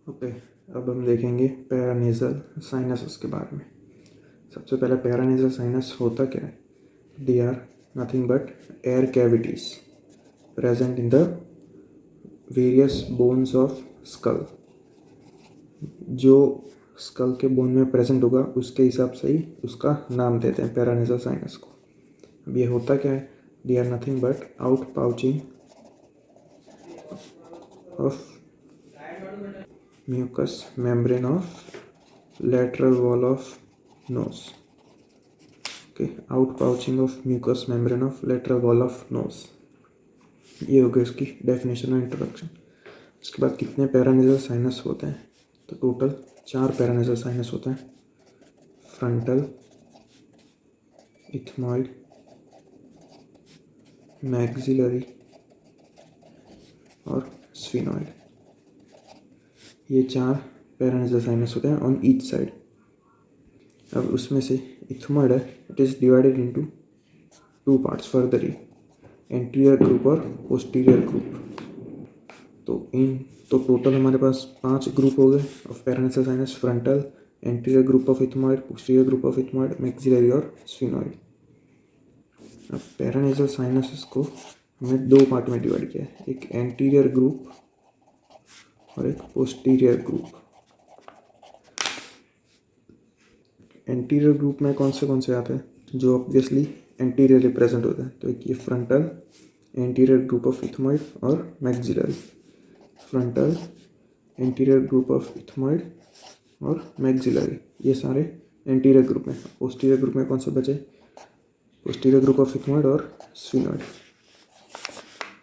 Okay, अब हम देखेंगे पैरानेजल साइनसेस के बारे में। सबसे पहले पैरानेजल साइनस होता क्या है? They are nothing but air cavities present in the various bones of skull. जो स्कल के बोन में प्रेजेंट होगा उसके हिसाब से ही उसका नाम देते हैं पैरानेजल साइनस को। अब ये होता क्या है? They are nothing but out pouching of mucous membrane of lateral wall of nose. Okay, outpouching of mucous membrane of lateral wall of nose. ये हो गया इसकी डेफिनेशन और इंट्रोडक्शन। उसके बाद कितने पैरानेजल साइनस होते हैं? तो टोटल 4 पैरानेजल साइनस होते हैं। फ्रंटल, इथमॉइड, मैक्सिलरी और स्फिनॉइड। ये 4 पैरानेजल साइनस होते हैं ऑन ईच साइड। अब उसमें से इथमॉइड है, it is divided into 2 parts furtherly, anterior group और पोस्टीरियर ग्रुप। तो टोटल हमारे पास 5 ग्रुप हो गए of paranasal sinus. Frontal, anterior group of ethmoid, posterior group of ethmoid, maxillary और स्फिनॉइड। अब पैरानेजल साइनस को हमने 2 पार्ट में डिवाइड किया है, एक एंटीरियर ग्रुप और एक पोस्टीरियर ग्रुप। एंटीरियर ग्रुप में कौन से आते हैं? जो ऑब्वियसली एंटीरियर रिप्रेजेंट होता है। तो एक ये frontal, anterior group of ethmoid और maxillary. Frontal, anterior group of ethmoid और मैक्सिलरी, ये सारे एंटीरियर ग्रुप में। पोस्टीरियर ग्रुप में कौन से बचे? पोस्टीरियर ग्रुप ऑफ इथमॉइड और sphenoid.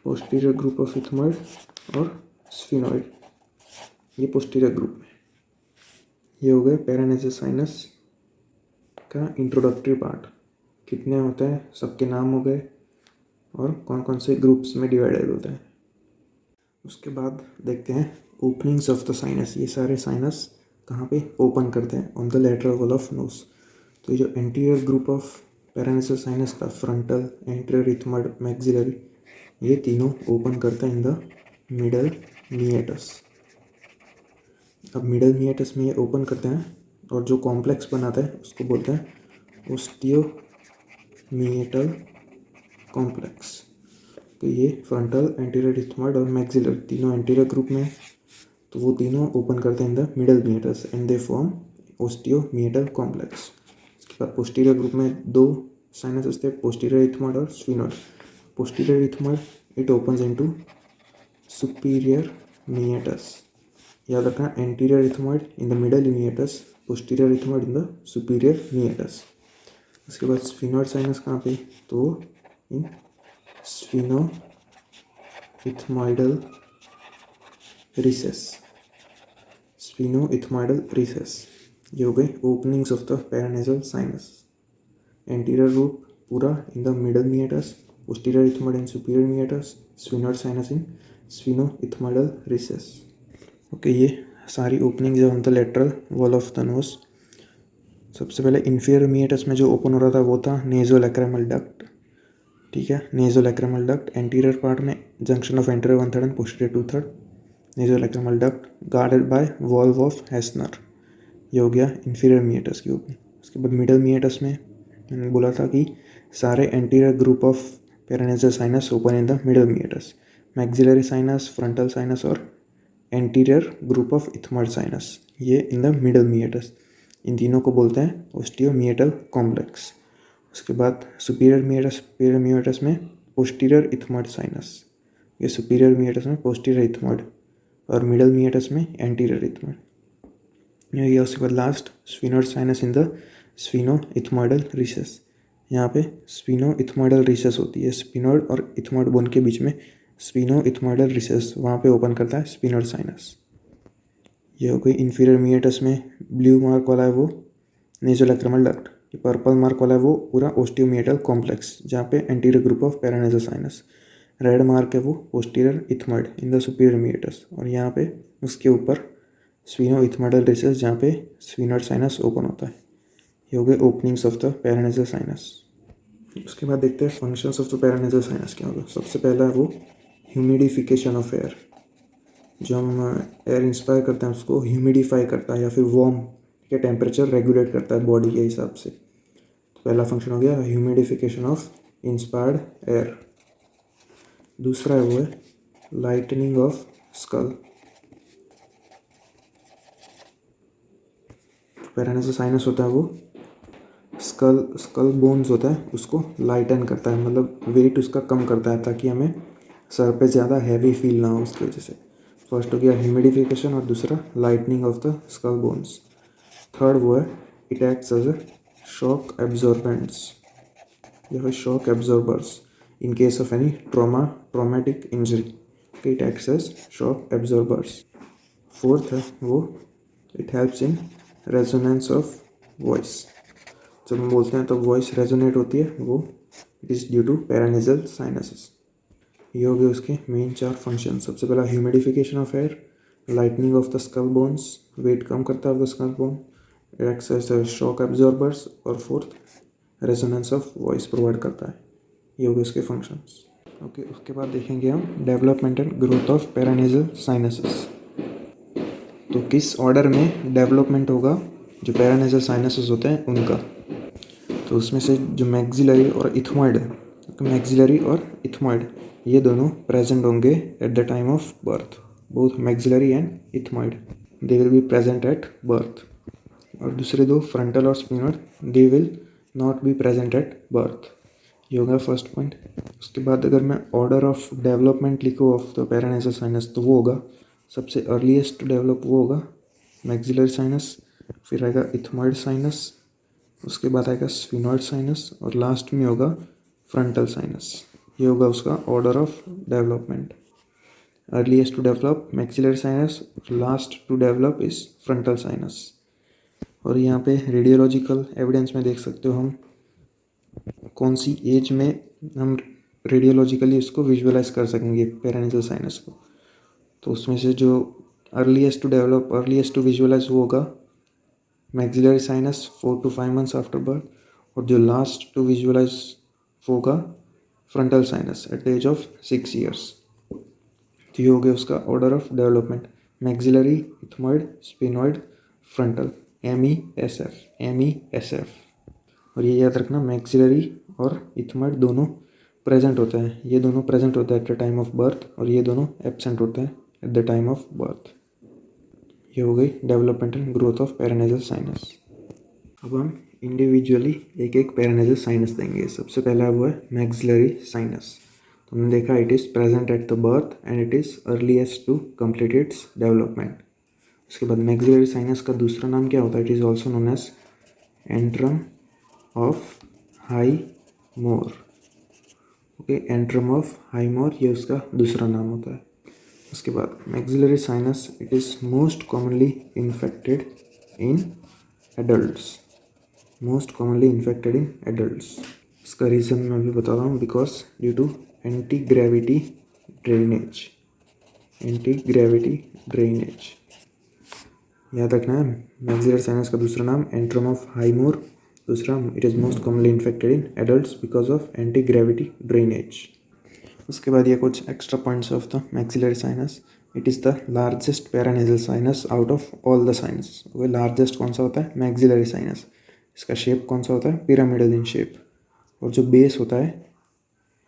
Posterior group of ethmoid और स्फिनॉइड, ये पोस्टीरियर ग्रुप में। ये हो गए पैरानेजल साइनस का इंट्रोडक्टरी पार्ट। कितने होते हैं, सबके नाम हो गए और कौन कौन से ग्रुप्स में डिवाइडेड होते हैं। उसके बाद देखते हैं ओपनिंग्स ऑफ द साइनस। ये सारे साइनस कहाँ पे ओपन करते हैं? On the lateral wall of knows. तो ये जो anterior group of paranasal sinus था, फ्रंटल, एंटीरियर इथमॉइड, मैक्सिलरी, ये तीनों ओपन करते हैं इन द मिडल मिएटस। अब मिडल मिएटस में ये ओपन करते हैं और जो कॉम्प्लेक्स बनाता है उसको बोलते हैं ओस्टियोमिएटल कॉम्प्लेक्स। तो ये फ्रंटल, एंटीरियर इथमॉइड और मैक्सिलरी तीनों एंटीरियर ग्रुप में, तो वो तीनों ओपन करते हैं in the middle meatus and they form osteomeatal complex. इसके बाद पोस्टीरियर ग्रुप में 2 साइनस होते हैं, पोस्टीरियर इथमॉइड और sphenoid. Posterior ethmoid it opens into superior meatus. याद रखना, anterior ethmoid in the middle meatus, posterior ethmoid in the superior meatus. उसके बाद स्फिनॉइड साइनस कहाँ पे? तो इन स्फिनोइथमॉइडल रिसेस। स्फिनोइथमॉइडल रिसेस, ये हो गए openings of the paranasal sinus. Anterior group पूरा in the middle meatus, posterior ethmoid in superior meatus, sphenoid sinus in sphenoethmoidal recess. Okay, ये सारी ओपनिंग्स है on the lateral wall of the nose. सबसे पहले inferior meatus में जो open हो रहा था वो था नेज़ोलैक्रिमल डक्ट। ठीक है, नेज़ोलैक्रिमल डक्ट एंटीरियर पार्ट में, junction of anterior 1/3 and posterior 2/3। Nasolacrimal duct guarded by valve of Hasner. ये हो गया इन्फीरियर मिएटस की ओपनिंग। उसके बाद मिडल मिएटस में मैंने बोला था कि सारे anterior group of paranasal sinus open in the middle meatus. Maxillary sinus, frontal sinus और anterior group of ethmoid sinus, ये इन द मिडल मिएटस। इन तीनों को बोलते हैं ओस्टियोमिएटल कॉम्प्लेक्स। उसके बाद सुपीरियर मिएटस में पोस्टीरियर इथमॉइड साइनस, ये सुपीरियर मिएटस में पोस्टीरियर इथमॉइड, और मिडल मिएटस में एंटीरियर इथमॉइड। ये उसके बाद last sphenoid sinus in the sphenoethmoidal recess. यहाँ पे स्फिनोइथमॉइडल रिसेस होती है, स्फिनॉइड और इथमॉइड बोन के बीच में स्फिनोइथमॉइडल रिसेस, वहाँ पे ओपन करता है स्फिनॉइड साइनस। ये हो गई इन्फीरियर मिएटस में। ब्लू मार्क वाला है वो नेज़ोलैक्रिमल डक्ट, ये पर्पल मार्क वाला है वो पूरा ओस्टियोमिएटल कॉम्प्लेक्स जहाँ पे anterior group of paranasal sinus. Red mark है वो posterior ethmoid in the superior meatus, और यहाँ पे उसके ऊपर स्फिनोइथमॉइडल रिसेस जहाँ पे स्फिनॉइड साइनस ओपन होता है। ये हो गए openings of the paranasal sinus. उसके बाद देखते हैं functions of the paranasal sinus क्या होगा। सबसे पहला है वो ह्यूमिडिफिकेशन ऑफ एयर। जो हम एयर इंस्पायर करते हैं उसको ह्यूमिडिफाई करता है या फिर वार्म के टेम्परेचर रेगुलेट करता है बॉडी के हिसाब से। तो पहला फंक्शन हो गया ह्यूमिडिफिकेशन ऑफ इंस्पायर्ड एयर। दूसरा है वो है lightning of skull. Paranasal sinus होता है वो स्कल बोन्स होता है उसको लाइटन करता है, मतलब वेट उसका कम करता है ताकि हमें सर पे ज़्यादा हैवी फील ना हो उसकी वजह से। फर्स्ट हो गया ह्यूमिडिफिकेशन और दूसरा lightening of the skull bones. Third वो है it acts as a shock absorbents या फिर shock absorbers in case of any traumatic injury. It acts as shock absorbers. Fourth है वो it helps in resonance of voice. जब हम बोलते हैं तो वॉइस रेजोनेट होती है, वो it is due to paranasal sinuses. ये हो गए उसके मेन 4 फंक्शन। सबसे पहला humidification of air, lightening of the skull bones, weight कम करता है of the skull bone, acts as shock absorbers, और fourth resonance of voice provide करता है। ये हो गए उसके फंक्शंस। ओके, उसके बाद देखेंगे हम development and growth of paranasal sinuses. तो किस ऑर्डर में डेवलपमेंट होगा जो पैरानेसल साइनसेस होते हैं उनका। तो उसमें से जो मैक्सिलरी और इथमॉइड है, मैक्सिलरी और इथमॉइड ये दोनों प्रेजेंट होंगे eight the time of birth. Both maxillary and ethmoid they will be present at birth. और दूसरे दो फ्रंटल और sphenoid they will not be present at birth. ये होगा फर्स्ट पॉइंट। उसके बाद अगर मैं ऑर्डर ऑफ डेवलपमेंट लिखूँ ऑफ द पैरानेसल साइनस तो वो होगा सबसे अर्लीस्ट टू डेवलप वो होगा मैक्सिलरी साइनस, फिर आएगा इथमॉइड साइनस, उसके बाद आएगा स्फिनॉइड साइनस और लास्ट में होगा फ्रंटल साइनस। ये होगा उसका order of development. Earliest to develop maxillary sinus, last to develop is frontal sinus. और यहाँ पे रेडियोलॉजिकल एविडेंस में देख सकते हो हम कौन सी एज में हम रेडियोलॉजिकली उसको विजुअलाइज कर सकेंगे पैरानेसल साइनस को। तो उसमें से जो earliest to develop, earliest to visualize वो होगा maxillary sinus 4 to 5 months after birth, और जो लास्ट टू विजुअलाइज होगा frontal sinus at the age of 6 years। तो ये हो गया उसका order of development, maxillary, ethmoid, sphenoid, frontal, MESF। और ये याद रखना मैक्सिलरी और इथमॉइड दोनों प्रेजेंट होते हैं, ये दोनों प्रेजेंट होता है at the time of birth और ये दोनों एब्सेंट होते हैं at the time of birth. ये हो गई development and growth of paranasal sinus. अब हम इंडिविजुअली एक एक पैरानेसल साइनस देंगे। सबसे पहला वो है मैक्सिलरी साइनस। तो हमने देखा it is present at the birth and it is earliest to complete its development. उसके बाद मैक्सिलरी साइनस का दूसरा नाम क्या होता है? It is also known as antrum of Highmore. Okay, antrum of Highmore ये उसका दूसरा नाम होता है। उसके बाद maxillary sinus it is most commonly infected in adults, most commonly infected in adults. इसका रीज़न मैं अभी बता रहा हूँ, because due to anti gravity drainage. Anti gravity drainage याद रखना है। मैक्सिलरी साइनस का दूसरा नाम एंट्रम ऑफ हाईमोर, दूसरा it is most commonly infected in adults because of anti gravity drainage. उसके बाद ये कुछ extra points of the maxillary sinus. It is the largest paranasal sinus out of all the sinus. वो largest कौन सा होता है? Maxillary sinus. इसका शेप कौन सा होता है? Pyramidal in shape. और जो बेस होता है,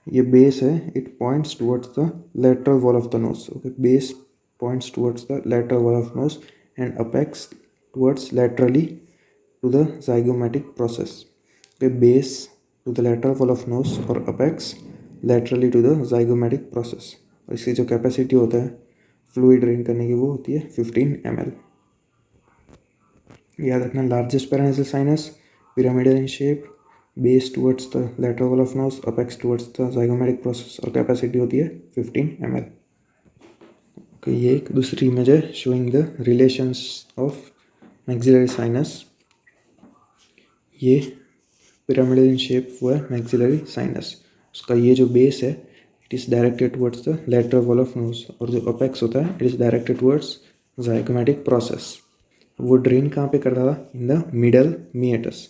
ये बेस है, it points towards the lateral wall of the nose. Okay, base points towards the lateral wall of nose and apex towards laterally to the zygomatic process। Okay, base to the lateral wall of nose और apex laterally to the zygomatic process। और इसकी जो capacity होता है fluid drain करने की वो होती है 15 ml। याद रखना, largest paranasal sinus, pyramidal in shape, base towards the lateral wall of nose, apex towards the zygomatic process और कैपेसिटी होती है 15 ml। ओके, ये एक दूसरी इमेज है showing the relations of maxillary sinus. ये पिरामिडल इन शेप वो है मैक्सिलरी साइनस। उसका ये जो बेस है it is directed towards the lateral wall of nose, और जो अपेक्स होता है it is directed towards zygomatic process। वो ड्रेन कहाँ पे करता था? In the middle meatus.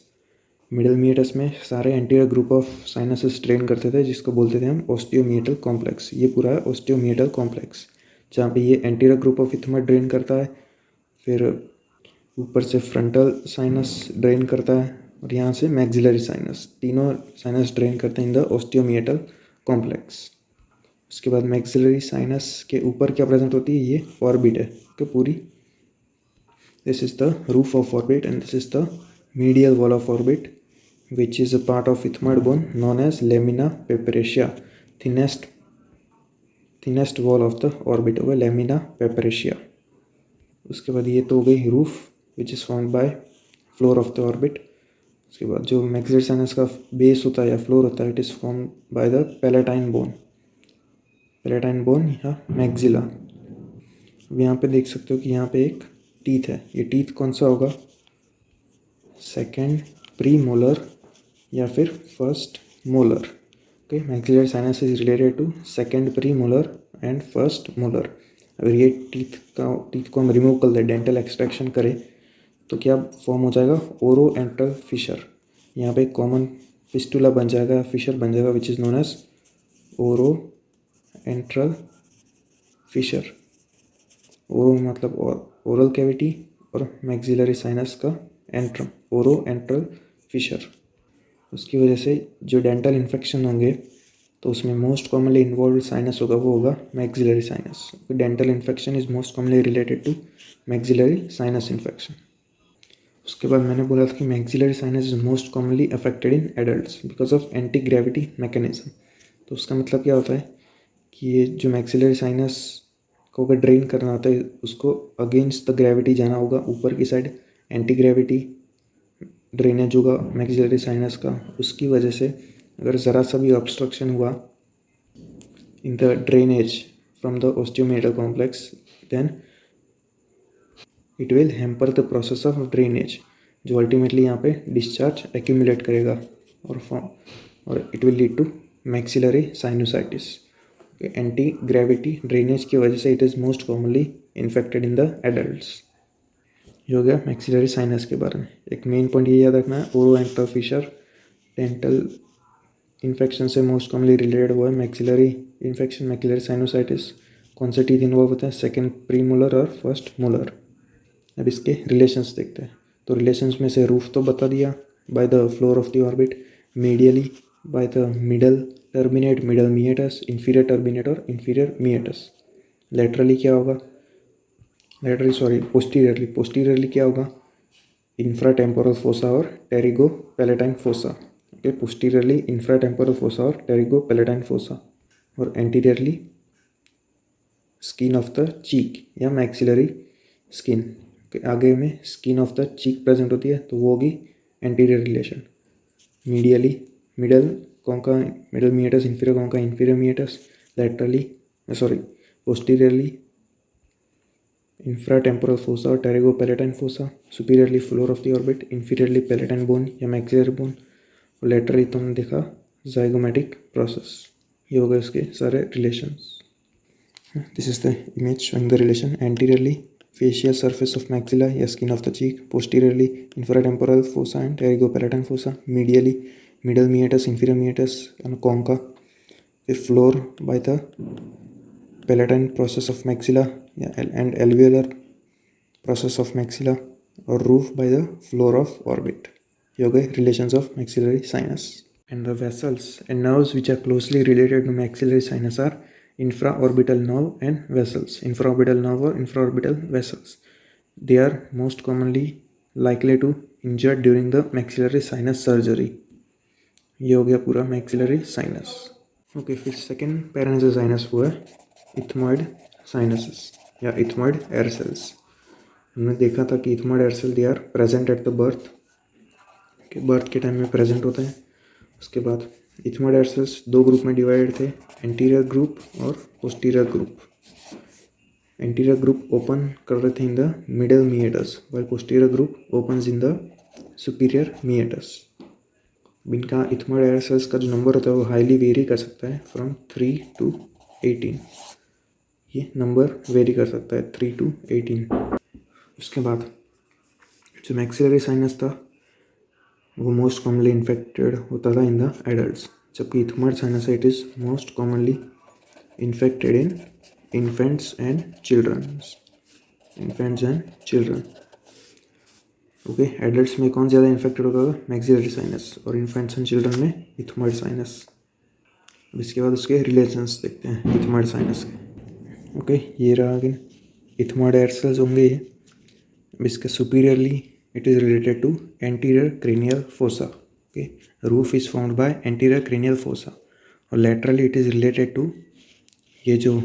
Middle meatus में सारे anterior group of sinuses drain करते थे, जिसको बोलते थे हम ओस्टियोमिएटल कॉम्प्लेक्स। ये पूरा है ओस्टियोमिएटल कॉम्प्लेक्स, जहाँ पे ये anterior group of ethmoid drain करता है, फिर ऊपर से फ्रंटल साइनस ड्रेन करता है, और यहाँ से मैक्सिलरी साइनस, तीनों साइनस ड्रेन करते हैं इन द ओस्टियोमिएटल कॉम्प्लेक्स। उसके बाद मैक्सिलरी साइनस के ऊपर क्या प्रेजेंट होती है, ये ऑर्बिट है कि पूरी, this is the roof of orbit and this is the medial wall of orbit which is a part of ethmoid bone known as lamina papyracea. thinnest wall of the orbit होगा lamina papyracea. उसके बाद ये तो हो गई roof which is formed by floor of the orbit. उसके बाद जो मैक्सिलरी साइनस का बेस होता है या फ्लोर होता है, it is formed by the palatine bone या मैक्सिला। अब यहाँ पे देख सकते हो कि यहाँ पे एक टीथ है, ये टीथ कौन सा होगा, सेकेंड प्री मोलर या फिर first molar. Okay, maxillary sinus is related to second premolar and first molar. अगर ये टीथ को हम रिमूव कर दें, डेंटल एक्सट्रैक्शन करें, तो क्या फॉर्म हो जाएगा, ओरो एंट्रल फिशर। यहाँ पे कॉमन फिस्टुला बन जाएगा, फिशर बन जाएगा, विच इज़ नोन एज ओरो एंट्रल फिशर। ओरो मतलब ओरल कैविटी और मैक्सिलरी साइनस का एंट्रम, ओरो एंट्रल फिशर। उसकी वजह से जो डेंटल इन्फेक्शन होंगे तो उसमें मोस्ट कॉमनली इन्वॉल्व साइनस होगा, वो होगा maxillary sinus. Dental infection is most commonly related to maxillary sinus infection. उसके बाद मैंने बोला था कि maxillary sinus is most commonly affected in adults because of anti gravity mechanism. तो उसका मतलब क्या होता है कि ये जो मैक्सिलरी साइनस को अगर ड्रेन करना होता है, उसको अगेंस्ट द ग्रेविटी जाना होगा, ऊपर की साइड एंटी ग्रेविटी ड्रेनेज होगा मैक्सिलरी साइनस का। उसकी वजह से अगर ज़रा सा भी ऑब्स्ट्रक्शन हुआ in the drainage from the osteomeatal complex, then it will hamper the process of drainage, जो अल्टीमेटली यहाँ पे डिस्चार्ज एक्यूमुलेट करेगा और it will lead to maxillary sinusitis. Anti gravity drainage की वजह से it is most commonly infected in the adults. ये हो गया मैक्सिलरी साइनस के बारे में। एक मेन पॉइंट ये याद रखना है, ओरो एंट्रल फिशर डेंटल इन्फेक्शन से मोस्ट कॉमनली रिलेटेड हुआ है मैक्सिलरी इन्फेक्शन, मैक्सिलरी साइनोसाइटिस। कौन से टीथ इन्वॉल्व होते हैं, सेकेंड प्री मोलर और फर्स्ट मोलर। अब इसके रिलेशंस देखते हैं। तो रिलेशंस में से रूफ तो बता दिया, by the floor of the orbit, medially by the middle turbinate, middle meatus, inferior turbinate और इंफीरियर मिएटस। लेटरली क्या होगा, पोस्टीरियरली क्या होगा, इंफ्राटेम्पोरल फोसा और pterygopalatine fossa. Okay, posteriorly infratemporal fossa और टेरिगो पैलेटाइन फोसा, और anteriorly skin of the cheek या maxillary skin. आगे में skin of the cheek present होती है, तो वो होगी anterior relation. Medially middle meatus, inferior meatus. Posteriorly infratemporal fossa और pterygopalatine fossa. Superiorly floor of the orbit, inferiorly palatine bone या मैक्सिलरी बोन, और लेटरली तुमने देखा जाइगोमेटिक प्रोसेस। ये हो गए इसके सारे relations. This is the image showing the relation. Anteriorly facial surface of maxilla या skin of the cheek, posteriorly infratemporal fossa and pterygopalatine fossa, medially middle meatus, inferior meatus and concha, फिर floor by the palatine process of maxilla and alveolar process of maxilla, or roof by the floor of orbit. ये हो गए relations of maxillary sinus. And the vessels and nerves which are closely related to maxillary sinus are infraorbital nerve and vessels. Infraorbital nerve or infraorbital vessels. They are most commonly likely to injured during the maxillary sinus surgery. ये हो गया पूरा maxillary sinus. Okay, फिर second paranasal sinus हुआ ethmoid sinuses या ethmoid air cells. हमने देखा था कि ethmoid air cell they are present at the birth, birth के टाइम में प्रेजेंट होते हैं। उसके बाद इथमॉइड एयर सेल्स दो ग्रुप में डिवाइडेड थे, एंटीरियर ग्रुप और posterior group. Anterior group open कर रहे थे in the middle meatus, while posterior group opens in the superior meatus. इनका इथमॉइड एयर सेल्स का जो नंबर होता है वो हाईली वेरी कर सकता है फ्रॉम 3 to 18। ये नंबर वेरी कर सकता है 3 to 18। उसके बाद जो मैक्सिलरी साइनस था वो मोस्ट कॉमनली इन्फेक्टेड होता था इन द एडल्ट्स, जबकि ethmoid sinusitis most commonly infected in infants and children. Okay, adults में कौन ज़्यादा इन्फेक्टेड होगा? मैक्सिलरी साइनस, और इन्फेंट्स एंड चिल्ड्रन में इथमॉइड साइनस। इसके बाद उसके रिलेशंस देखते हैं इथमॉइड साइनस के। ओके, ये रहा कि इथमॉइड एयर सेल्स होंगे ये। इसका superiorly it is related to anterior cranial fossa. Okay, roof is found by anterior cranial fossa, और laterally it is related to ये जो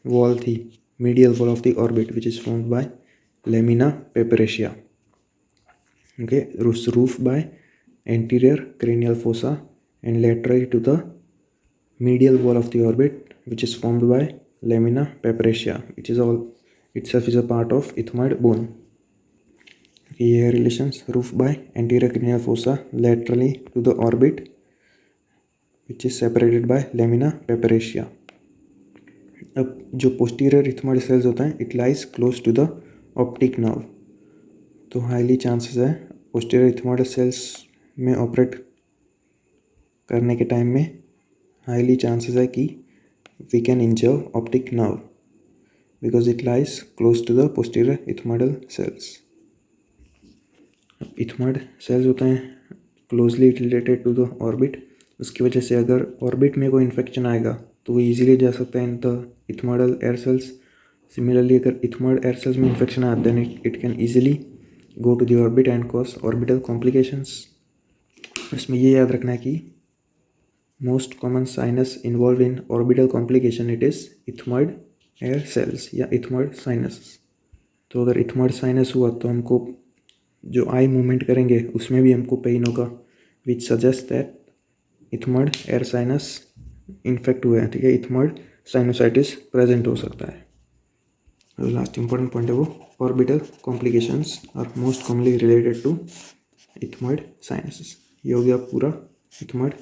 वॉल थी, medial wall of the orbit, which is found by lamina papyracea. Okay, roof by anterior cranial fossa and laterally to the medial wall of the orbit, which is formed by lamina papyracea, which is all itself is a part of ethmoid bone. Okay, here relations: roof by anterior cranial fossa laterally to the orbit, which is separated by lamina papyracea. अब जो posterior ethmoid cells होता है, it lies close to the optic nerve, तो highly chances है posterior ethmoid cells में operate करने के time में हाईली चांसेस है कि we can injure optic nerve because it lies close to the posterior ethmoidal cells. Ethmoid cells होते हैं closely related to the orbit, उसकी वजह से अगर ऑर्बिट में कोई इन्फेक्शन आएगा तो वो ईजिली जा सकता है in the ethmoidal air cells. Similarly अगर इथमॉइड एयर सेल्स में इन्फेक्शन आया then it can easily go to the orbit and cause orbital complications। इसमें ये याद रखना है कि most common sinus involve in orbital complication it is ethmoid air cells या इथमॉइड साइनस। तो अगर इथमॉइड साइनस हुआ तो हमको जो आई मूवमेंट करेंगे उसमें भी हमको पेन होगा, विच suggest that ethmoid air sinus infect हुए हैं। ठीक है, इथमॉइड साइनोसाइटिस प्रेजेंट हो सकता है। लास्ट इंपॉर्टेंट पॉइंट है वो orbital complications are most commonly related to ethmoid sinuses. ये हो गया पूरा इथमॉइड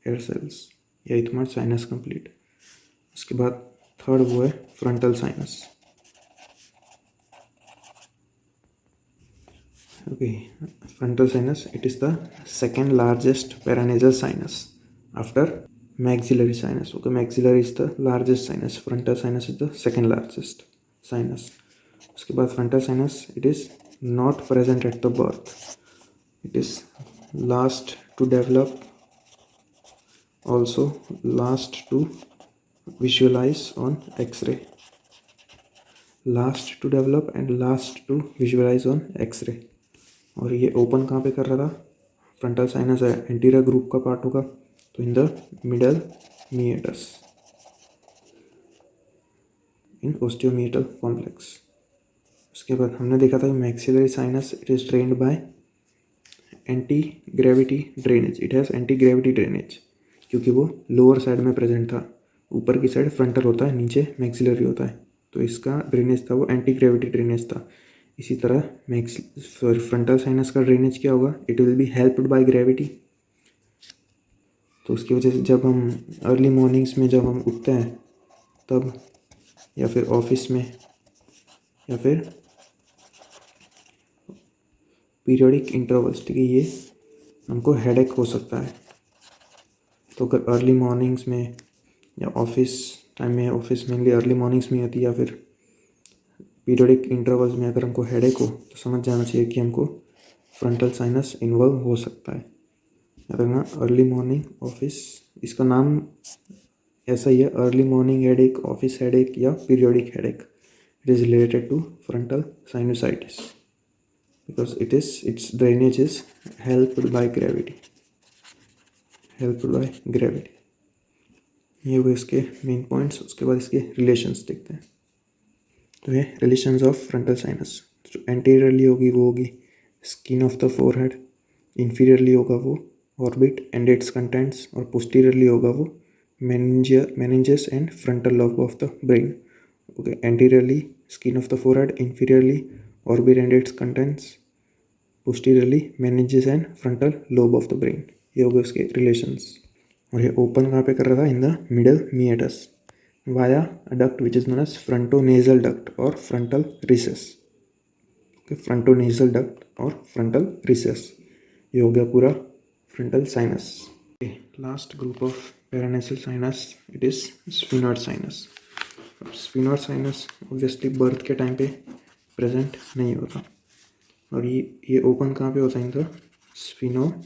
एयर सेल्स या इथमॉइड साइनस कंप्लीट। उसके बाद थर्ड वो है frontal sinus. Okay, frontal sinus it is the second largest paranasal sinus after maxillary sinus. Okay, maxillary is the largest sinus, frontal sinus is the second largest sinus. उसके बाद frontal sinus it is not present at the birth, it is last to develop, also last to visualize on x-ray, last to develop and last to visualize on x-ray। और ये open कहाँ पे कर रहा था? Frontal sinus है, anterior group का part होगा, तो in the middle meatus in osteomeatal complex. उसके बाद हमने देखा था maxillary sinus it is drained by anti gravity drainage, it has anti gravity drainage क्योंकि वो लोअर साइड में प्रेजेंट था। ऊपर की साइड फ्रंटल होता है, नीचे मैक्सिलरी होता है, तो इसका ड्रेनेज था वो एंटी ग्रेविटी ड्रेनेज था। इसी तरह फ्रंटल साइनस का ड्रेनेज क्या होगा? It will be helped by gravity. तो उसकी वजह से जब हम अर्ली मॉर्निंग्स में जब हम उठते हैं तब, या फिर ऑफिस में, या फिर पीरियोडिक इंटरवल्स, ठीक है, ये हमको हेडेक हो सकता है। तो अगर अर्ली मॉर्निंग्स में या ऑफिस टाइम में, ऑफिस मेनली अर्ली मॉर्निंग्स में होती है, या फिर पीरियोडिक इंटरवल्स में अगर हमको हेडेक हो तो समझ जाना चाहिए कि हमको फ्रंटल साइनस इन्वॉल्व हो सकता है। याद रखना, अर्ली मॉर्निंग ऑफिस, इसका नाम ऐसा ही है, early morning headache, office headache या periodic headache. It is related to frontal sinusitis because its drainage is helped by gravity, ये हुए इसके मेन पॉइंट्स। उसके बाद इसके रिलेशंस देखते हैं। तो ये रिलेशंस ऑफ फ्रंटल साइनस, जो एंटीरियरली होगी वो होगी skin of the forehead, inferiorly होगा वो ऑर्बिट एंड इट्स कंटेंट्स, और पोस्टीरियरली होगा वो meninges and frontal lobe of the brain. Okay, anteriorly skin of the forehead, inferiorly orbit and its contents, posteriorly meninges and frontal lobe of the brain। ये हो गए उसके relations. और ये open कहाँ पे कर रहा था? In the middle meatus via a duct which is known as frontonasal duct और फ्रंटल रिसेस। फ्रंटोनेजल डक्ट और फ्रंटल रिसेस, ये हो गया पूरा frontal sinus. Last group of paranasal sinus it is sphenoid sinus। Sphenoid sinus obviously birth के time पे present नहीं होता, और ये ओपन कहाँ पे होता है इनका, स्फीनोइथमॉइडल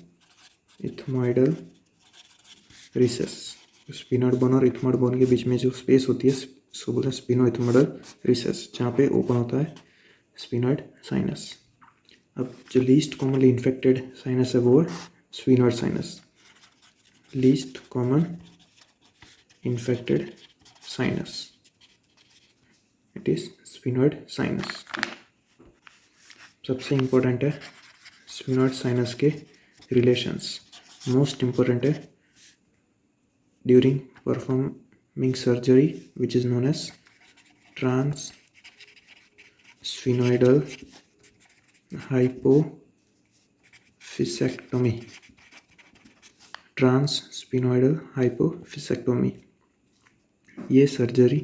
रिसेस। स्फीनोइड बोन और इथमॉइड बोन के बीच में जो स्पेस होती है उसको बोलते हैं स्फीनोइथमॉइडल रिसेस, जहाँ पे ओपन होता है स्फीनोइड साइनस। अब जो लीस्ट कॉमनली इन्फेक्टेड साइनस है वो है sphenoid sinus. Least common infected sinus, it is sphenoid sinus. सबसे इम्पोर्टेंट है स्फीनोइड साइनस के रिलेशंस। मोस्ट इम्पोर्टेंट है during performing surgery which is known as trans sphenoidal hypophysectomy. Trans sphenoidal hypophysectomy, ये surgery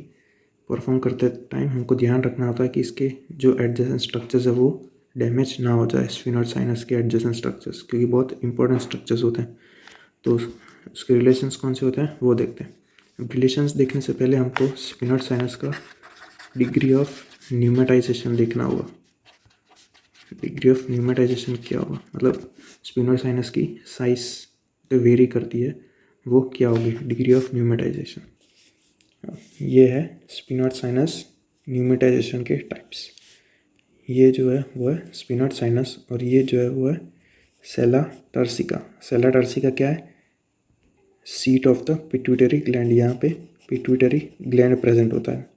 perform करते time हमको ध्यान रखना होता है कि इसके जो एडजेसेंट स्ट्रक्चर्स है वो डैमेज ना हो जाए, स्फीनोइड साइनस के एडजेसेंट स्ट्रक्चर्स, क्योंकि बहुत इंपॉर्टेंट स्ट्रक्चर्स होते हैं। तो उसके रिलेशंस कौन से होते हैं वो देखते हैं। रिलेशंस देखने से पहले हमको स्फीनोइड साइनस का डिग्री ऑफ न्यूमेटाइजेशन देखना होगा। डिग्री ऑफ न्यूमेटाइजेशन क्या होगा, मतलब स्फीनोइड साइनस की साइज पे वेरी करती है, वो क्या होगी डिग्री ऑफ न्यूमेटाइजेशन। ये है स्फीनोइड साइनस न्यूमेटाइजेशन के टाइप्स। ये जो है वो है स्फीनोइड साइनस, और ये जो है वो है सेला टर्सिका। सेला टर्सिका क्या है, seat of the pituitary gland. यहाँ पे पिट्यूटरी ग्लैंड प्रेजेंट होता है,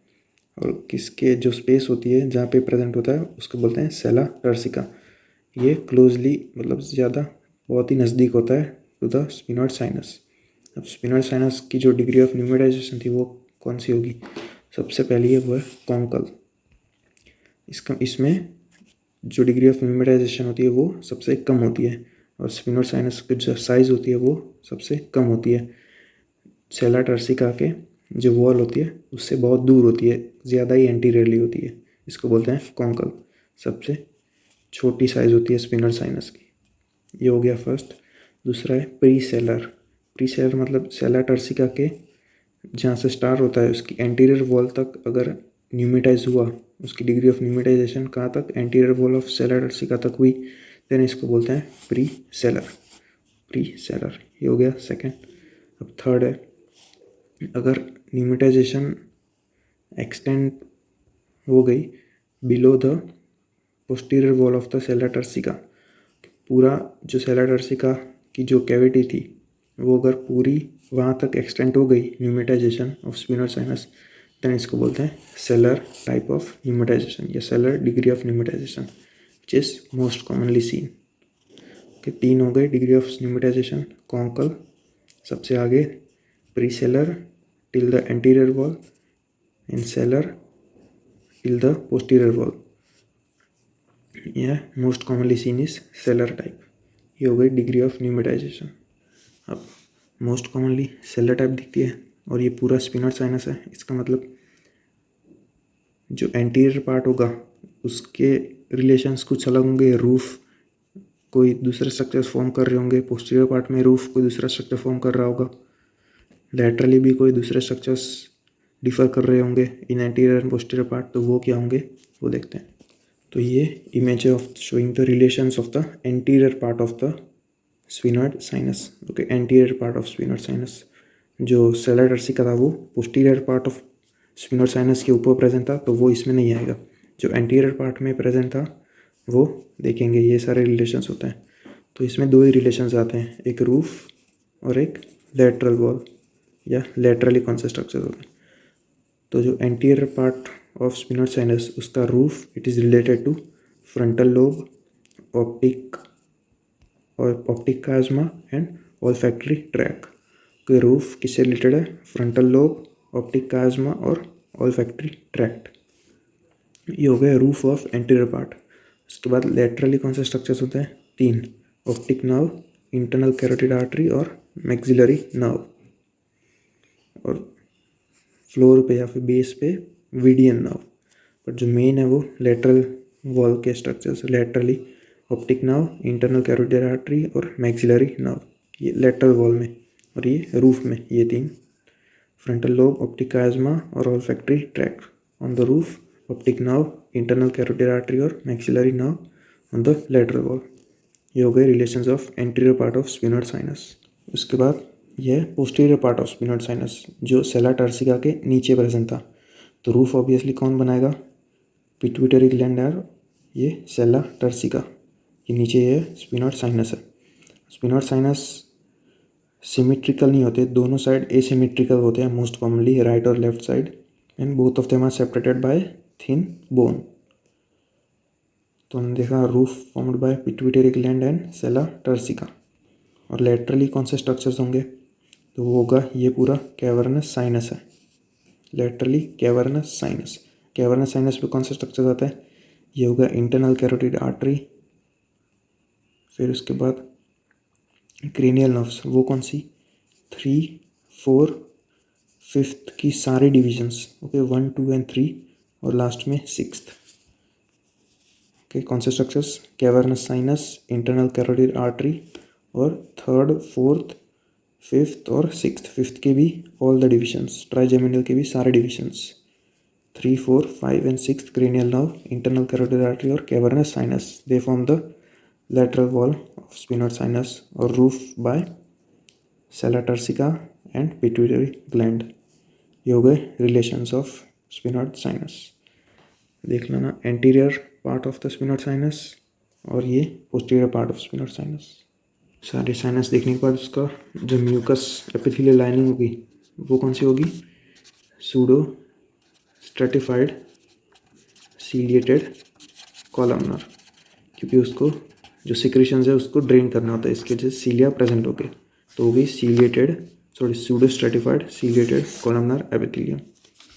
और किसके जो स्पेस होती है जहाँ पे प्रेजेंट होता है उसको बोलते हैं सेला टर्सिका। ये क्लोजली मतलब ज़्यादा बहुत ही नज़दीक होता है टू द स्फीनोइड साइनस। अब स्फीनोइड साइनस की जो डिग्री ऑफ न्यूमेटाइजेशन थी वो कौन सी होगी, सबसे पहली है वो है कॉन्कल। इसमें जो डिग्री ऑफ न्यूमेटाइजेशन होती है वो सबसे कम होती है, और स्फीनोइड साइनस की जो साइज़ होती है वो सबसे कम होती है। सेला टर्सिका के जो वॉल होती है उससे बहुत दूर होती है, ज़्यादा ही एंटीरियरली होती है, इसको बोलते हैं कॉन्कल। सबसे छोटी साइज़ होती है स्फीनोइड साइनस की। ये हो गया फर्स्ट। दूसरा है प्री सेलर। प्री सेलर मतलब सेला टर्सिका के जहाँ से स्टार्ट होता है उसकी एंटीरियर वॉल तक अगर न्यूमेटाइज हुआ, उसकी डिग्री ऑफ न्यूमेटाइजेशन कहाँ तक, anterior wall of sella turcica तक हुई, देन इसको बोलते हैं प्री सेलर। प्री सेलर ये हो गया सेकेंड। अब थर्ड है, अगर न्यूमेटाइजेशन एक्सटेंड हो गई below the posterior wall of the sella turcica, पूरा जो सेला टर्सिका की जो कैविटी थी वो अगर पूरी वहाँ तक एक्सटेंड हो गई pneumatization of sphenoid sinus, then इसको बोलते हैं सेलर टाइप ऑफ न्यूमेटाइजेशन या sellar degree of pneumatization which is most commonly seen. के तीन हो गए डिग्री ऑफ न्यूमेटाइजेशन, कॉन्कल सबसे आगे, presellar till the anterior wall, and sellar till the posterior wall. यह most commonly seen is sellar type. ये हो गई डिग्री ऑफ न्यूमेटाइजेशन। अब मोस्ट कॉमनली सेलर टाइप दिखती है और ये पूरा स्फीनोइड साइनस है, इसका मतलब जो एंटीरियर पार्ट होगा उसके रिलेशंस कुछ अलग होंगे। रूफ कोई दूसरे स्ट्रक्चर फॉर्म कर रहे होंगे, पोस्टीरियर पार्ट में रूफ कोई दूसरा स्ट्रक्चर फॉर्म कर रहा होगा, लैटरली भी कोई दूसरे स्ट्रक्चर्स डिफर कर रहे होंगे इन एंटीरियर एंड पोस्टीरियर पार्ट, तो वो क्या होंगे वो देखते हैं। तो ये image of showing the relations of the anterior part of the sphenoid sinus. Okay, anterior part of sphenoid sinus, जो सेला टर्सिका था वो posterior part of sphenoid sinus के ऊपर प्रेजेंट था, तो वो इसमें नहीं आएगा। जो एंटीरियर पार्ट में प्रेजेंट था वो देखेंगे। ये सारे रिलेशंस होते हैं। तो इसमें दो ही रिलेशंस आते हैं, एक रूफ और एक लेटरल वॉल या लेटरली कौन से स्ट्रक्चर होते हैं। तो जो anterior part of sphenoid sinus उसका roof it is related to frontal lobe, optic और optic chiasma and olfactory tract. के रूफ किससे रिलेटेड है, फ्रंटल लोब, ऑप्टिक काजमा और ऑल्फैक्टरी ट्रैक्ट। ये हो गया रूफ ऑफ एंटीरियर पार्ट। उसके बाद लेटरली कौन से स्ट्रक्चर्स होते हैं, तीन, optic nerve, internal carotid artery और मैक्सिलरी नर्व। और फ्लोर पे या फिर बेस पे वीडियन नर्व। पर जो मेन है वो लेटरल वॉल के structures, laterally optic nerve, internal carotid artery और मैक्सिलरी नर्व, ये लेटरल वॉल में, और ये रूफ में, ये तीन फ्रंटल लोब, ऑप्टिक कायस्मा और olfactory tract. On the roof, optic nerve, internal carotid artery और maxillary nerve on the lateral wall. ये हो गए relations of anterior part of sphenoid sinus. उसके बाद यह posterior part of sphenoid sinus जो sella turcica के नीचे प्रेजेंट था. तो रूफ ऑब्वियसली कौन बनाएगा? पिट्यूटरी ग्लैंड है. ये सेला टर्सिका, ये नीचे ये स्फिनोइड साइनस है. स्फिनोइड साइनस सिमेट्रिकल नहीं होते, दोनों साइड एसिमेट्रिकल होते हैं मोस्ट कॉमनली, राइट और left side, and both of them are separated by thin bone. तो हमने देखा roof formed by pituitary gland and sella turcica. और लेटरली कौन से स्ट्रक्चर्स होंगे? तो वो होगा ये पूरा कैवर्नस साइनस है. Laterally cavernous sinus. Cavernous sinus पे कौन सा स्ट्रक्चर आता है? ये होगा इंटरनल कैरोटिड आर्टरी. फिर उसके बाद क्रेनियल नर्व्स, वो कौन सी? 3, 4, 5th की सारे डिविजन्स. ओके, 1, 2 एंड 3 और लास्ट में 6th. ओके, कौन से structures? Cavernous sinus, internal carotid artery और 3rd, 4th, 5th और 6th. 5th के भी ऑल द डिविजन्स, ट्राइजेमिनल के भी सारे divisions. 3, 4, 5 and 6th cranial nerve, internal carotid artery और cavernous sinus. They form the lateral wall of sphenoid sinus or roof by sella turcica and pituitary gland. ये हो गए relations of sphenoid sinus. देख लेना anterior part of the sphenoid sinus और ये posterior part of sphenoid sinus. सारे sinus देखने के बाद उसका जो म्यूकस एपिथेलियल लाइनिंग होगी वो कौन सी होगी? सूडो स्ट्रेटिफाइड सीलिएटेड कॉलमनर, क्योंकि उसको जो सिक्रेशंस है उसको ड्रेन करना होता है, इसके वजह से सीलिया प्रेजेंट हो गए. तो हो गई ciliated pseudo stratified ciliated columnar epithelium.